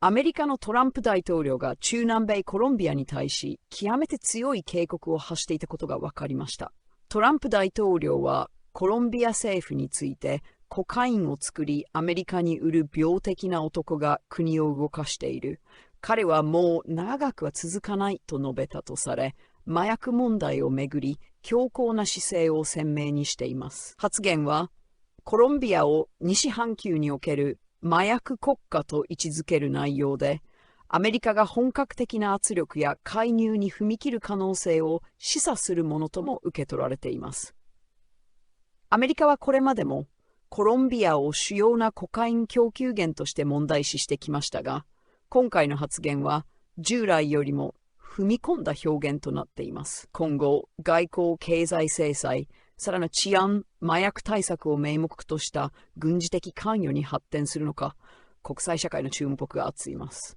アメリカのトランプ大統領が中南米コロンビアに対し極めて強い警告を発していたことが分かりました。トランプ大統領はコロンビア政府についてコカインを作りアメリカに売る病的な男が国を動かしている。彼はもう長くは続かないと述べたとされ、麻薬問題をめぐり強硬な姿勢を鮮明にしています。発言はコロンビアを西半球における麻薬国家と位置づける内容で、アメリカが本格的な圧力や介入に踏み切る可能性を示唆するものとも受け取られています。アメリカはこれまでもコロンビアを主要なコカイン供給源として問題視してきましたが、今回の発言は従来よりも踏み込んだ表現となっています。今後、外交・経済制裁、さらに治安・麻薬対策を名目とした軍事的関与に発展するのか、国際社会の注目が集います。